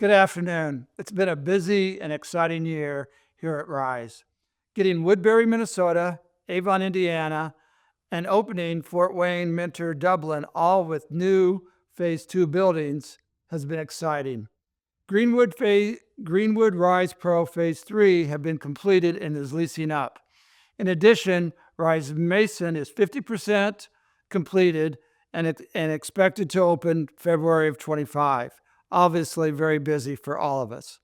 Good afternoon. It's been a busy and exciting year here at Rise. Getting Woodbury, Minnesota, Avon, Indiana, and opening Fort Wayne, Minter, Dublin, all with new Phase 2 buildings, has been exciting. Greenwood Rise Pro Phase 3 have been completed and is leasing up. In addition, Rise Mason is 50% completed and expected to open February of 25. Obviously, very busy for all of us.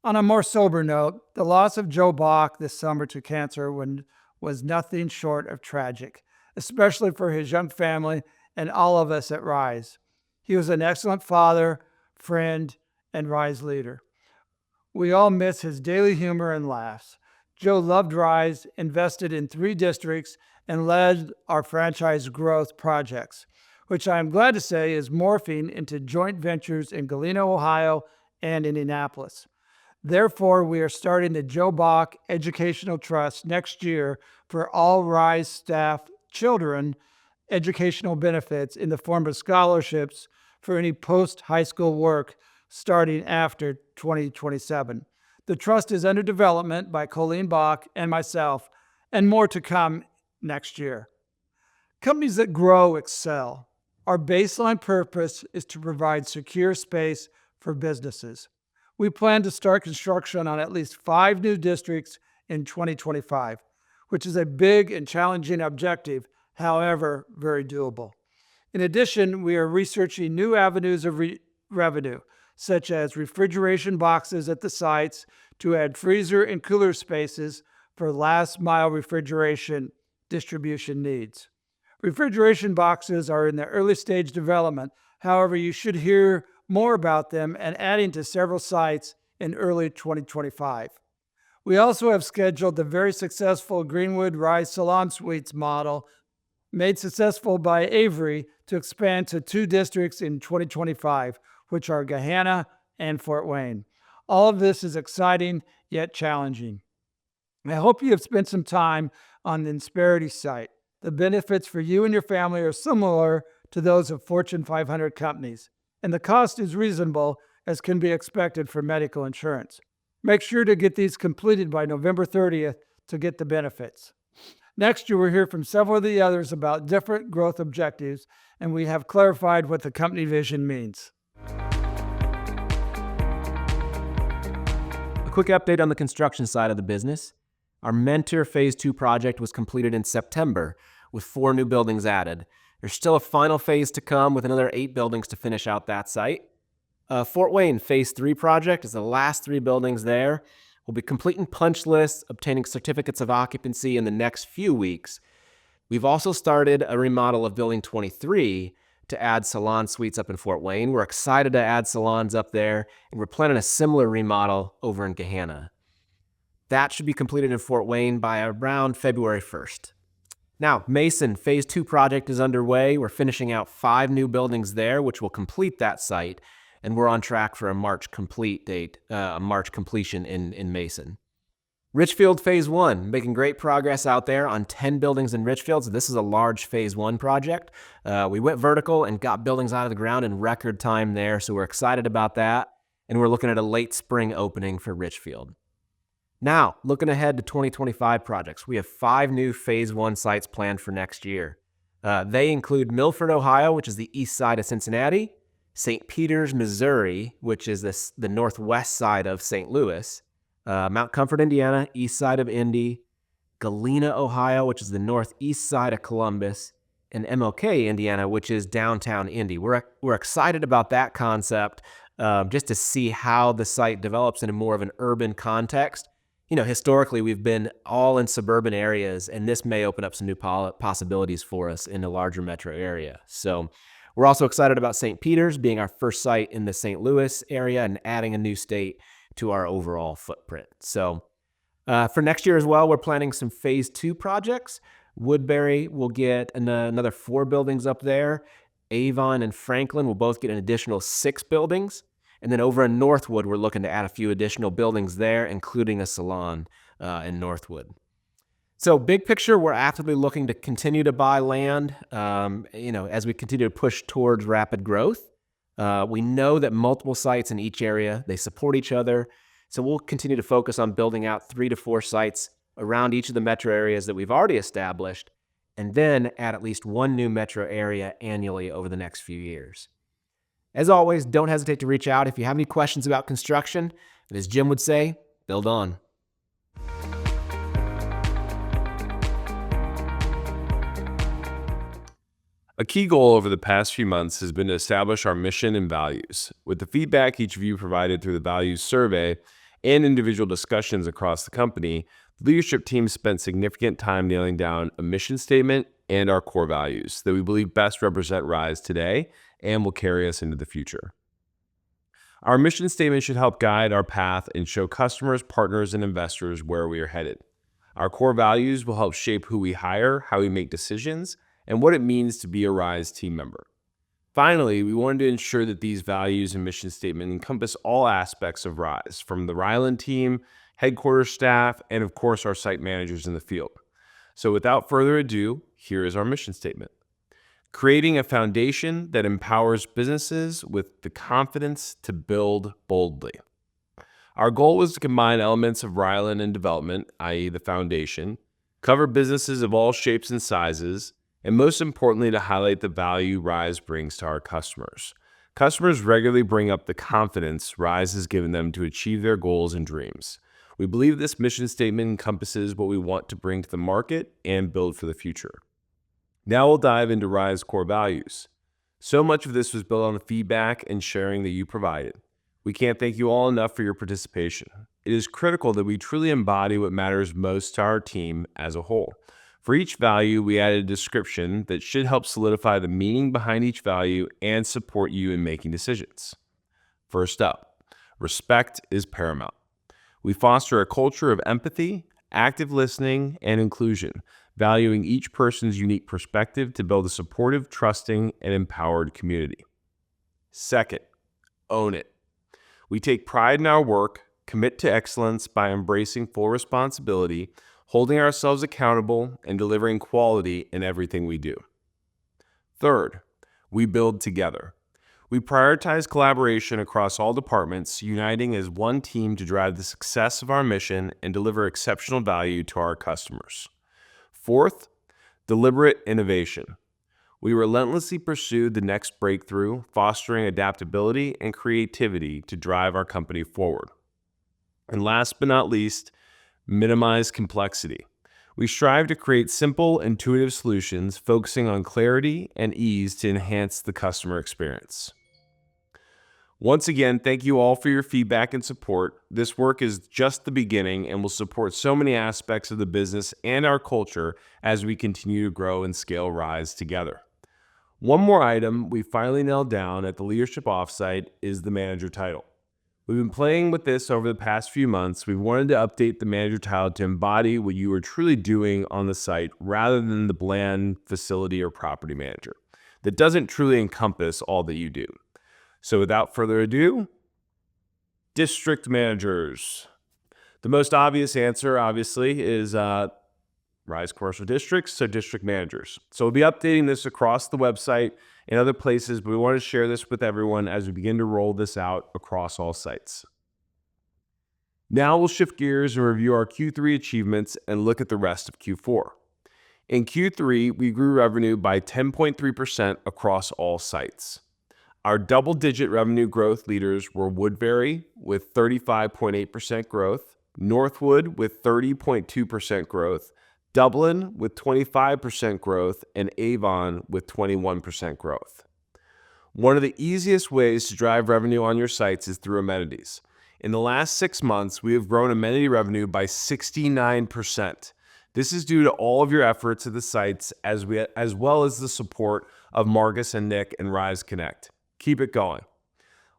On a more sober note, the loss of Joe Bach this summer to cancer was nothing short of tragic, especially for his young family and all of us at Rise. He was an excellent father, friend, and Rise leader. We all miss his daily humor and laughs. Joe loved Rise, invested in 3 districts, and led our franchise growth projects, which I am glad to say is morphing into joint ventures in Galena, Ohio, and Indianapolis. Therefore, we are starting the Joe Bach Educational Trust next year for all Rise staff children educational benefits in the form of scholarships for any post-high school work starting after 2027. The trust is under development by Colleen Bach and myself, and more to come next year. Companies that grow excel. Our baseline purpose is to provide secure space for businesses. We plan to start construction on at least 5 new districts in 2025, which is a big and challenging objective, however, very doable. In addition, we are researching new avenues of revenue, such as refrigeration boxes at the sites to add freezer and cooler spaces for last mile refrigeration distribution needs. Refrigeration boxes are in the early stage development. However, you should hear more about them and adding to several sites in early 2025. We also have scheduled the very successful Greenwood Rise Salon Suites model, made successful by Avery, to expand to 2 districts in 2025, which are Gahanna and Fort Wayne. All of this is exciting yet challenging. I hope you have spent some time on the Insperity site. The benefits for you and your family are similar to those of Fortune 500 companies, and the cost is reasonable as can be expected for medical insurance. Make sure to get these completed by November 30th to get the benefits. Next, you will hear from several of the others about different growth objectives, and we have clarified what the company vision means. A quick update on the construction side of the business. Our Mentor Phase 2 project was completed in September with 4 new buildings added. There's still a final phase to come with another 8 buildings to finish out that site. Fort Wayne Phase 3 project is the last 3 buildings there. We'll be completing punch lists, obtaining certificates of occupancy in the next few weeks. We've also started a remodel of Building 23 to add salon suites up in Fort Wayne. We're excited to add salons up there, and we're planning a similar remodel over in Gahanna. That should be completed in Fort Wayne by around February 1st. Now, Mason Phase 2 project is underway. We're finishing out 5 new buildings there, which will complete that site, and we're on track for a March completion in Mason. Richfield Phase 1, making great progress out there on 10 buildings in Richfield. So this is a large Phase 1 project. We went vertical and got buildings out of the ground in record time there, so we're excited about that, and we're looking at a late spring opening for Richfield. Now, looking ahead to 2025 projects, we have 5 new Phase 1 sites planned for next year. They include Milford, Ohio, which is the east side of Cincinnati, St. Peters, Missouri, which is the northwest side of St. Louis, Mount Comfort, Indiana, east side of Indy, Galena, Ohio, which is the northeast side of Columbus, and MLK, Indiana, which is downtown Indy. We're excited about that concept just to see how the site develops in a more of an urban context. You know, historically, we've been all in suburban areas, and this may open up some new possibilities for us in a larger metro area. So we're also excited about St. Peters being our first site in the St. Louis area and adding a new state to our overall footprint. So for next year as well, we're planning some Phase 2 projects. Woodbury will get another 4 buildings up there. Avon and Franklin will both get an additional 6 buildings. And then over in Northwood, we're looking to add a few additional buildings there, including a salon in Northwood. So big picture, we're actively looking to continue to buy land, as we continue to push towards rapid growth. We know that multiple sites in each area, they support each other. So we'll continue to focus on building out 3 to 4 sites around each of the metro areas that we've already established, and then add at least 1 new metro area annually over the next few years. As always, don't hesitate to reach out if you have any questions about construction. And as Jim would say, build on. A key goal over the past few months has been to establish our mission and values. With the feedback each of you provided through the values survey and individual discussions across the company, the leadership team spent significant time nailing down a mission statement and our core values that we believe best represent Rise today and will carry us into the future. Our mission statement should help guide our path and show customers, partners, and investors where we are headed. Our core values will help shape who we hire, how we make decisions, and what it means to be a Rise team member. Finally, we wanted to ensure that these values and mission statement encompass all aspects of Rise, from the Ryland team, headquarters staff, and of course our site managers in the field. So without further ado, here is our mission statement. Creating a foundation that empowers businesses with the confidence to build boldly. Our goal was to combine elements of Ryland and development, i.e. the foundation, cover businesses of all shapes and sizes, and most importantly, to highlight the value Rise brings to our customers. Customers regularly bring up the confidence Rise has given them to achieve their goals and dreams. We believe this mission statement encompasses what we want to bring to the market and build for the future. Now we'll dive into Rise core values. So much of this was built on the feedback and sharing that you provided. We can't thank you all enough for your participation. It is critical that we truly embody what matters most to our team as a whole. For each value, we added a description that should help solidify the meaning behind each value and support you in making decisions. First up, respect is paramount. We foster a culture of empathy, active listening, and inclusion, valuing each person's unique perspective to build a supportive, trusting, and empowered community. Second, own it. We take pride in our work, commit to excellence by embracing full responsibility, holding ourselves accountable, and delivering quality in everything we do. Third, we build together. We prioritize collaboration across all departments, uniting as one team to drive the success of our mission and deliver exceptional value to our customers. Fourth, deliberate innovation. We relentlessly pursue the next breakthrough, fostering adaptability and creativity to drive our company forward. And last but not least, minimize complexity. We strive to create simple, intuitive solutions, focusing on clarity and ease to enhance the customer experience. Once again, thank you all for your feedback and support. This work is just the beginning and will support so many aspects of the business and our culture as we continue to grow and scale Rise together. One more item we finally nailed down at the leadership offsite is the manager title. We've been playing with this over the past few months. We wanted to update the manager title to embody what you are truly doing on the site rather than the bland facility or property manager that doesn't truly encompass all that you do. So without further ado, district managers. The most obvious answer, obviously, is Rise Commercial Districts, so district managers. So we'll be updating this across the website and other places, but we want to share this with everyone as we begin to roll this out across all sites. Now we'll shift gears and review our Q3 achievements and look at the rest of Q4. In Q3, we grew revenue by 10.3% across all sites. Our double-digit revenue growth leaders were Woodbury with 35.8% growth, Northwood with 30.2% growth, Dublin with 25% growth, and Avon with 21% growth. One of the easiest ways to drive revenue on your sites is through amenities. In the last 6 months, we have grown amenity revenue by 69%. This is due to all of your efforts at the sites as well as the support of Marcus and Nick and Rise Connect. Keep it going.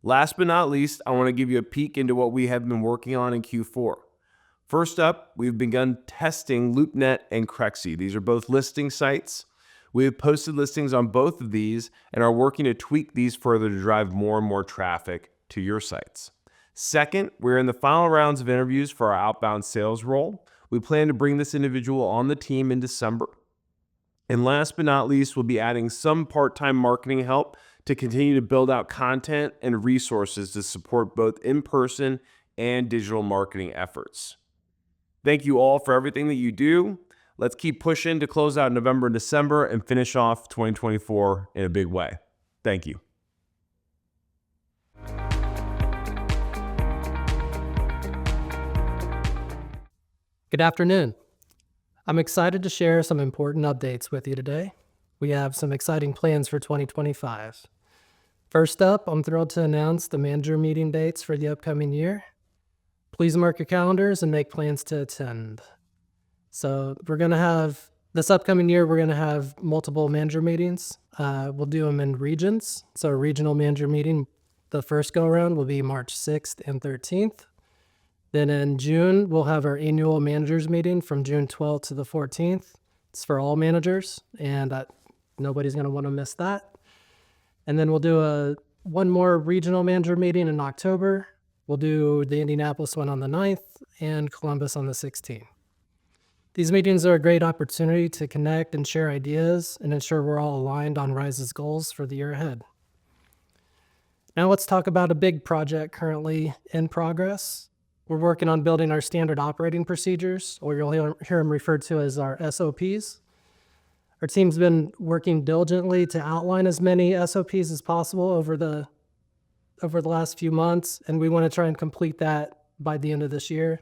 Last but not least, I want to give you a peek into what we have been working on in Q4. First up, we've begun testing LoopNet and Crexi. These are both listing sites. We have posted listings on both of these and are working to tweak these further to drive more and more traffic to your sites. Second, we're in the final rounds of interviews for our outbound sales role. We plan to bring this individual on the team in December. And last but not least, we'll be adding some part-time marketing help to continue to build out content and resources to support both in-person and digital marketing efforts. Thank you all for everything that you do. Let's keep pushing to close out November and December and finish off 2024 in a big way. Thank you. Good afternoon. I'm excited to share some important updates with you today. We have some exciting plans for 2025. First up, I'm thrilled to announce the manager meeting dates for the upcoming year. Please mark your calendars and make plans to attend. So this upcoming year, we're going to have multiple manager meetings. We'll do them in regions. So a regional manager meeting, the first go around will be March 6th and 13th. Then in June, we'll have our annual managers meeting from June 12th to the 14th. It's for all managers, and nobody's going to want to miss that. And then we'll do one more regional manager meeting in October. We'll do the Indianapolis one on the 9th and Columbus on the 16th. These meetings are a great opportunity to connect and share ideas and ensure we're all aligned on Rise's goals for the year ahead. Now let's talk about a big project currently in progress. We're working on building our standard operating procedures, or you'll hear them referred to as our SOPs. Our team's been working diligently to outline as many SOPs as possible over the last few months, and we want to try and complete that by the end of this year.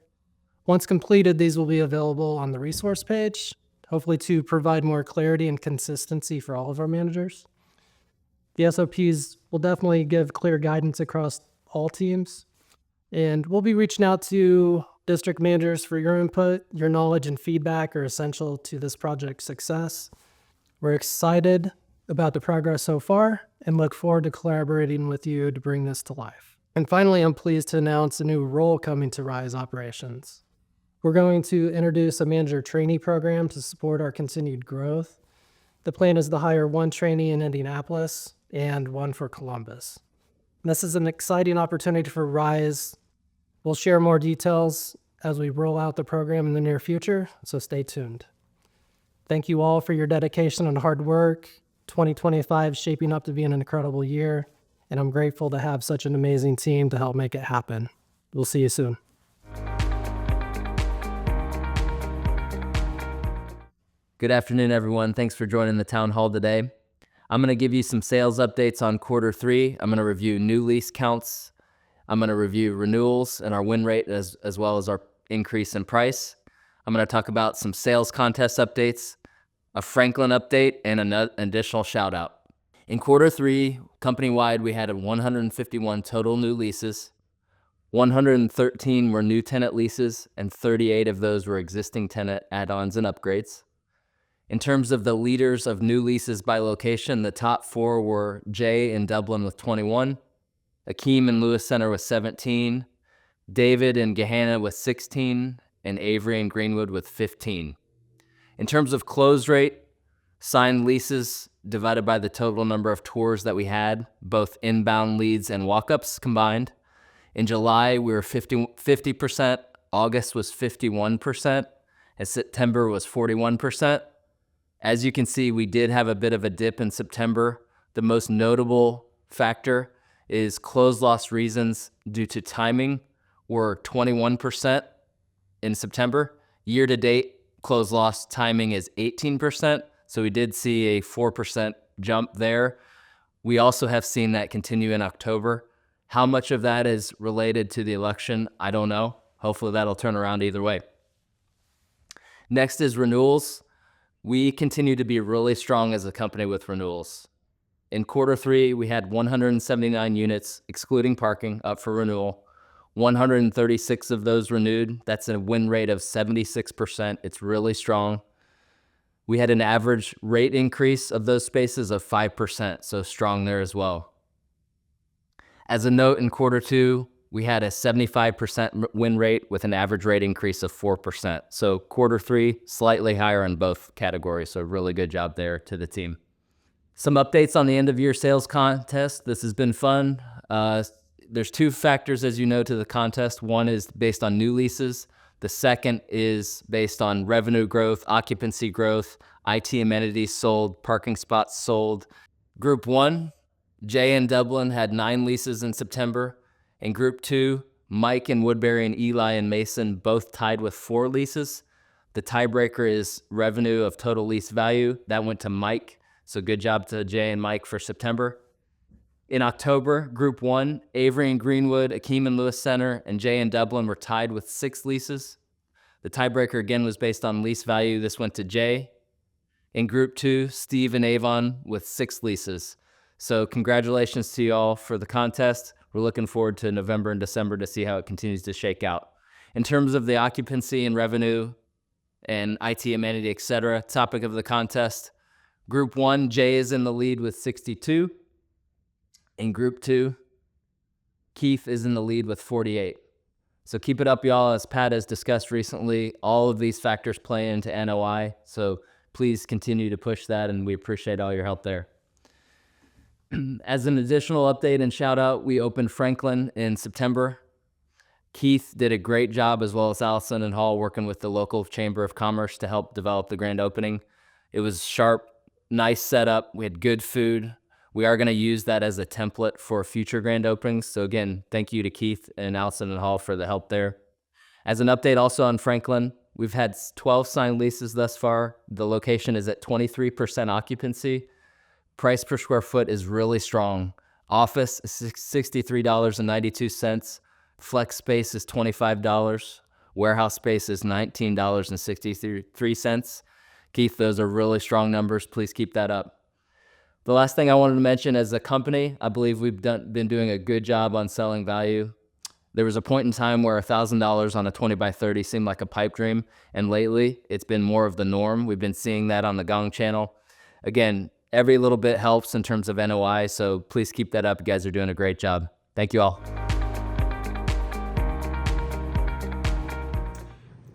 Once completed, these will be available on the resource page, hopefully to provide more clarity and consistency for all of our managers. The SOPs will definitely give clear guidance across all teams. And we'll be reaching out to district managers for your input. Your knowledge and feedback are essential to this project's success. We're excited about the progress so far and look forward to collaborating with you to bring this to life. And finally, I'm pleased to announce a new role coming to Rise Operations. We're going to introduce a manager trainee program to support our continued growth. The plan is to hire one trainee in Indianapolis and one for Columbus. This is an exciting opportunity for Rise. We'll share more details as we roll out the program in the near future, so stay tuned. Thank you all for your dedication and hard work. 2025 is shaping up to be an incredible year, and I'm grateful to have such an amazing team to help make it happen. We'll see you soon. Good afternoon, everyone. Thanks for joining the town hall today. I'm going to give you some sales updates on quarter 3. I'm going to review new lease counts. I'm going to review renewals and our win rate as well as our increase in price. I'm going to talk about some sales contest updates, a Franklin update, and an additional shout out. In quarter 3, company-wide, we had 151 total new leases. 113 were new tenant leases, and 38 of those were existing tenant add-ons and upgrades. In terms of the leaders of new leases by location, the top 4 were Jay in Dublin with 21, Akeem in Lewis Center with 17, David in Gahanna with 16, and Avery in Greenwood with 15. In terms of close rate, signed leases divided by the total number of tours that we had, both inbound leads and walk-ups combined. In July, we were 50%, August was 51%, and September was 41%. As you can see, we did have a bit of a dip in September. The most notable factor is close loss reasons due to timing were 21% in September. Year to date, close loss timing is 18%. So we did see a 4% jump there. We also have seen that continue in October. How much of that is related to the election, I don't know. Hopefully that'll turn around either way. Next is renewals. We continue to be really strong as a company with renewals. In quarter 3, we had 179 units, excluding parking, up for renewal. 136 of those renewed. That's a win rate of 76%. It's really strong. We had an average rate increase of those spaces of 5%, so strong there as well. As a note, in quarter 2, we had a 75% win rate with an average rate increase of 4%. So quarter 3, slightly higher in both categories. So really good job there to the team. Some updates on the end of year sales contest. This has been fun. There's 2 factors, as you know, to the contest. One is based on new leases. The second is based on revenue growth, occupancy growth, IT amenities sold, parking spots sold. Group 1 Jay in Dublin had 9 leases in September. In Group 2, Mike in Woodbury and Eli and Mason both tied with 4 leases. The tiebreaker is revenue of total lease value. That went to Mike, so good job to Jay and Mike for September. In October, Group 1, Avery and Greenwood, Akeem and Lewis Center, and Jay in Dublin were tied with 6 leases. The tiebreaker again was based on lease value. This went to Jay. In Group 2, Steve and Avon with 6 leases. So congratulations to you all for the contest. We're looking forward to November and December to see how it continues to shake out. In terms of the occupancy and revenue and IT amenity, etc., topic of the contest, Group 1, Jay is in the lead with 62. In Group 2, Keith is in the lead with 48. So keep it up, y'all. As Pat has discussed recently, all of these factors play into NOI. So please continue to push that, and we appreciate all your help there. As an additional update and shout out, we opened Franklin in September. Keith did a great job, as well as Allison and Hall, working with the local Chamber of Commerce to help develop the grand opening. It was sharp, nice setup. We had good food. We are going to use that as a template for future grand openings. So again, thank you to Keith and Allison and Hall for the help there. As an update also on Franklin, we've had 12 signed leases thus far. The location is at 23% occupancy. Price per square foot is really strong. Office is $63.92. Flex space is $25. Warehouse space is $19.63. Keith, those are really strong numbers. Please keep that up. The last thing I wanted to mention, as a company, I believe we've been doing a good job on selling value. There was a point in time where $1,000 on a 20 by 30 seemed like a pipe dream, and lately it's been more of the norm. We've been seeing that on the Gong channel. Again, every little bit helps in terms of NOI, so please keep that up. You guys are doing a great job. Thank you all.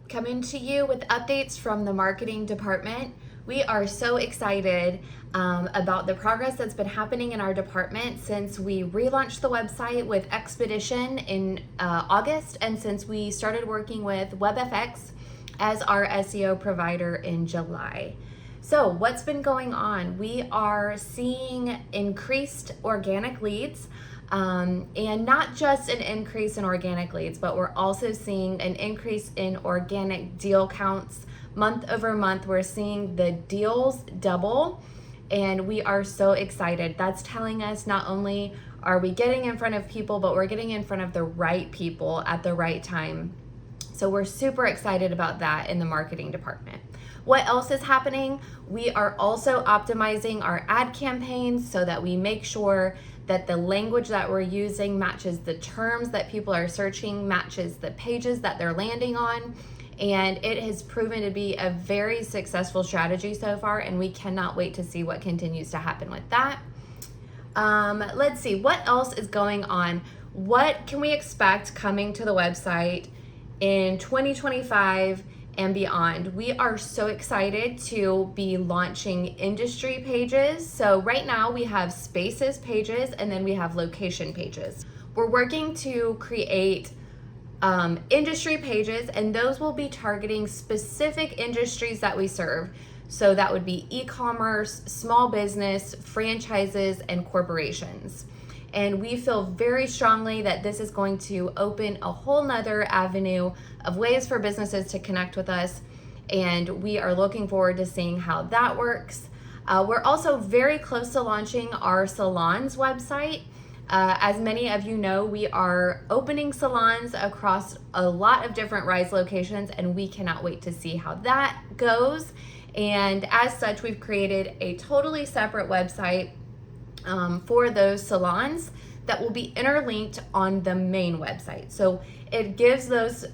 Coming to you with updates from the marketing department. We are so excited about the progress that's been happening in our department since we relaunched the website with Expedition in August, and since we started working with WebFX as our SEO provider in July. So what's been going on? We are seeing increased organic leads, and not just an increase in organic leads, but we're also seeing an increase in organic deal counts. Month over month, we're seeing the deals double, and we are so excited. That's telling us not only are we getting in front of people, but we're getting in front of the right people at the right time. So we're super excited about that in the marketing department. What else is happening? We are also optimizing our ad campaigns so that we make sure that the language that we're using matches the terms that people are searching, matches the pages that they're landing on. And it has proven to be a very successful strategy so far, and we cannot wait to see what continues to happen with that. Let's see, what else is going on? What can we expect coming to the website in 2025 and beyond? We are so excited to be launching industry pages. So right now we have spaces pages, and then we have location pages. We're working to create industry pages, and those will be targeting specific industries that we serve. So that would be e-commerce, small business, franchises, and corporations. And we feel very strongly that this is going to open a whole nother avenue of ways for businesses to connect with us. And we are looking forward to seeing how that works. We're also very close to launching our salons website. As many of you know, we are opening salons across a lot of different Rise locations, and we cannot wait to see how that goes. And as such, we've created a totally separate website for those salons that will be interlinked on the main website. So it gives those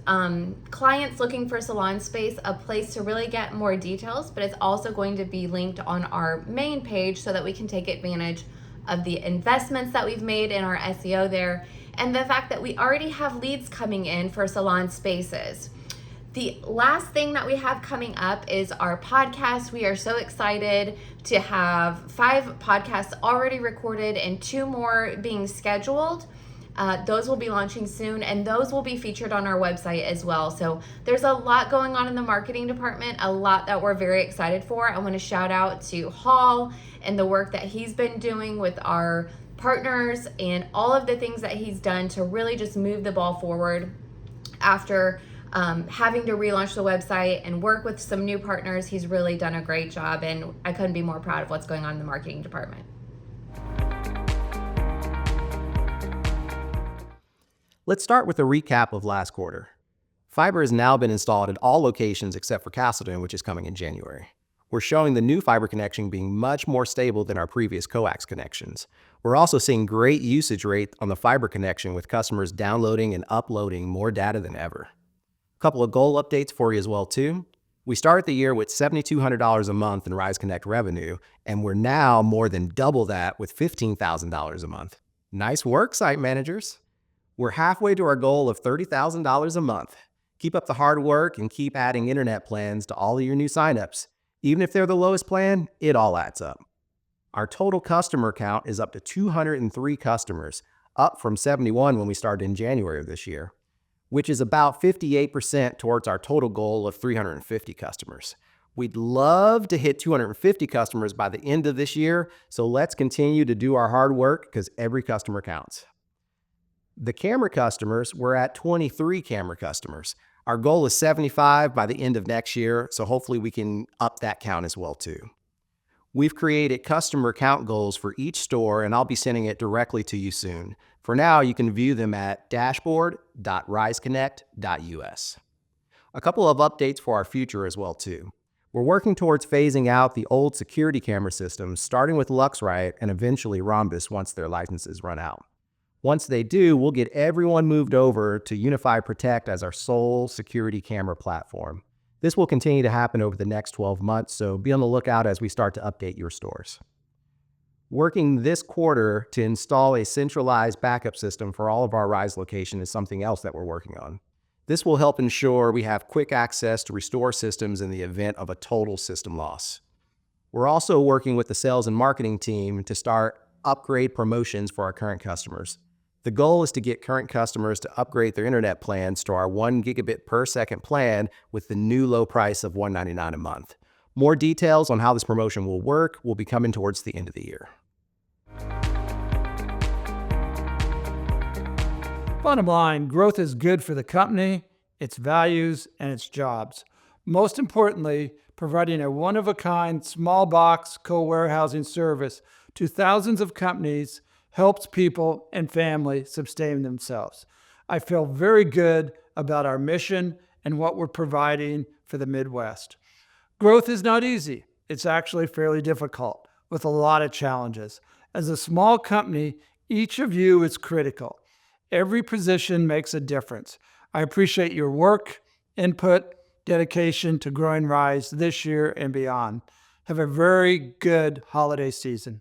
clients looking for salon space a place to really get more details, but it's also going to be linked on our main page so that we can take advantage of the investments that we've made in our SEO there, and the fact that we already have leads coming in for salon spaces. The last thing that we have coming up is our podcast. We are so excited to have 5 podcasts already recorded and 2 more being scheduled. Those will be launching soon, and those will be featured on our website as well. So there's a lot going on in the marketing department, a lot that we're very excited for. I want to shout out to Hall and the work that he's been doing with our partners and all of the things that he's done to really just move the ball forward after having to relaunch the website and work with some new partners. He's really done a great job, and I couldn't be more proud of what's going on in the marketing department. Let's start with a recap of last quarter. Fiber has now been installed at all locations except for Castleton, which is coming in January. We're showing the new fiber connection being much more stable than our previous coax connections. We're also seeing great usage rate on the fiber connection, with customers downloading and uploading more data than ever. A couple of goal updates for you as well too. We started the year with $7,200 a month in Rise Connect revenue, and we're now more than double that with $15,000 a month. Nice work, site managers. We're halfway to our goal of $30,000 a month. Keep up the hard work and keep adding internet plans to all of your new signups. Even if they're the lowest plan, it all adds up. Our total customer count is up to 203 customers, up from 71 when we started in January of this year, which is about 58% towards our total goal of 350 customers. We'd love to hit 250 customers by the end of this year, so let's continue to do our hard work because every customer counts. The camera customers, we're at 23 camera customers. Our goal is 75 by the end of next year, so hopefully we can up that count as well too. We've created customer count goals for each store, and I'll be sending it directly to you soon. For now, you can view them at dashboard.riseconnect.us. A couple of updates for our future as well too. We're working towards phasing out the old security camera systems, starting with Luxrite and eventually Rhombus once their licenses run out. Once they do, we'll get everyone moved over to Unify Protect as our sole security camera platform. This will continue to happen over the next 12 months, so be on the lookout as we start to update your stores. Working this quarter to install a centralized backup system for all of our Rise locations is something else that we're working on. This will help ensure we have quick access to restore systems in the event of a total system loss. We're also working with the sales and marketing team to start upgrade promotions for our current customers. The goal is to get current customers to upgrade their internet plans to our 1 gigabit per second plan with the new low price of $199 a month. More details on how this promotion will work will be coming towards the end of the year. Bottom line, growth is good for the company, its values, and its jobs. Most importantly, providing a one-of-a-kind small box co-warehousing service to thousands of companies helps people and families sustain themselves. I feel very good about our mission and what we're providing for the Midwest. Growth is not easy. It's actually fairly difficult with a lot of challenges. As a small company, each of you is critical. Every position makes a difference. I appreciate your work, input, dedication to growing Rise this year and beyond. Have a very good holiday season.